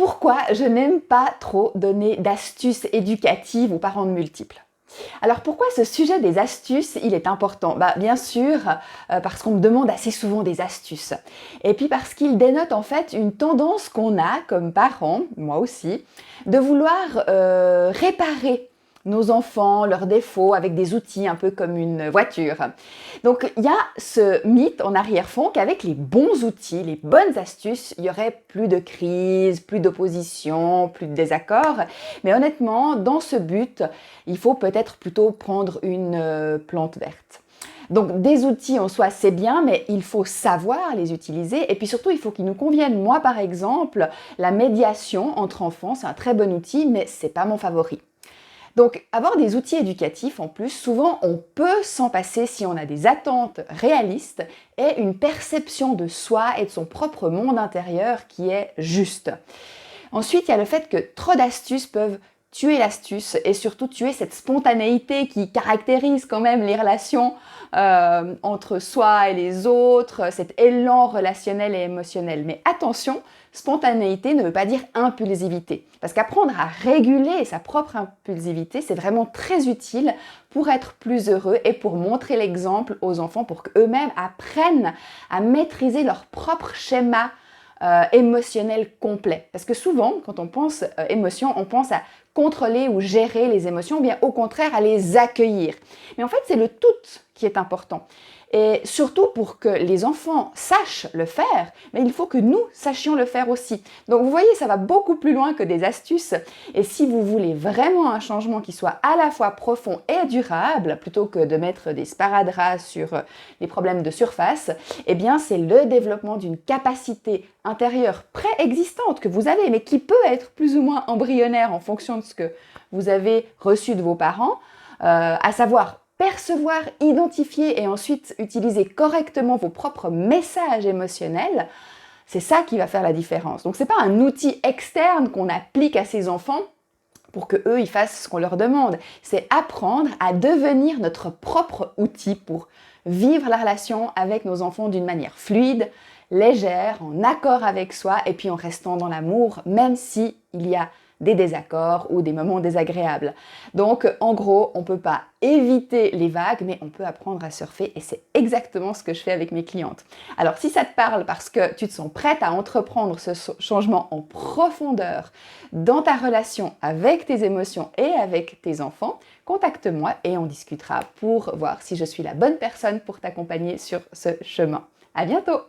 Pourquoi je n'aime pas trop donner d'astuces éducatives aux parents de multiples? Alors pourquoi ce sujet des astuces, il est important? Bien sûr, parce qu'on me demande assez souvent des astuces. Et puis parce qu'il dénote en fait une tendance qu'on a comme parents, moi aussi, de vouloir réparer nos enfants, leurs défauts avec des outils un peu comme une voiture. Donc il y a ce mythe en arrière-fond qu'avec les bons outils, les bonnes astuces, il y aurait plus de crise, plus d'opposition, plus de désaccords. Mais honnêtement, dans ce but, il faut peut-être plutôt prendre une plante verte. Donc des outils en soi c'est bien, mais il faut savoir les utiliser et puis surtout il faut qu'ils nous conviennent. Moi par exemple, la médiation entre enfants c'est un très bon outil, mais c'est pas mon favori. Donc, avoir des outils éducatifs en plus, souvent on peut s'en passer si on a des attentes réalistes et une perception de soi et de son propre monde intérieur qui est juste. Ensuite, il y a le fait que trop d'astuces peuvent tuer l'astuce et surtout tuer cette spontanéité qui caractérise quand même les relations entre soi et les autres, cet élan relationnel et émotionnel. Mais attention, spontanéité ne veut pas dire impulsivité. Parce qu'apprendre à réguler sa propre impulsivité, c'est vraiment très utile pour être plus heureux et pour montrer l'exemple aux enfants pour qu'eux-mêmes apprennent à maîtriser leur propre schéma émotionnel complet. Parce que souvent, quand on pense émotion, on pense à contrôler ou gérer les émotions, ou bien au contraire à les accueillir. Mais en fait, c'est le tout qui est important. Et surtout pour que les enfants sachent le faire, mais il faut que nous sachions le faire aussi. Donc vous voyez, ça va beaucoup plus loin que des astuces. Et si vous voulez vraiment un changement qui soit à la fois profond et durable, plutôt que de mettre des sparadraps sur les problèmes de surface, eh bien c'est le développement d'une capacité intérieure préexistante que vous avez, mais qui peut être plus ou moins embryonnaire en fonction de ce que vous avez reçu de vos parents, à savoir percevoir, identifier et ensuite utiliser correctement vos propres messages émotionnels, c'est ça qui va faire la différence. Donc c'est pas un outil externe qu'on applique à ses enfants pour qu'eux ils fassent ce qu'on leur demande. C'est apprendre à devenir notre propre outil pour vivre la relation avec nos enfants d'une manière fluide, légère, en accord avec soi et puis en restant dans l'amour, même si il y a des désaccords ou des moments désagréables. Donc, en gros, on ne peut pas éviter les vagues, mais on peut apprendre à surfer et c'est exactement ce que je fais avec mes clientes. Alors, si ça te parle parce que tu te sens prête à entreprendre ce changement en profondeur dans ta relation avec tes émotions et avec tes enfants, contacte-moi et on discutera pour voir si je suis la bonne personne pour t'accompagner sur ce chemin. À bientôt!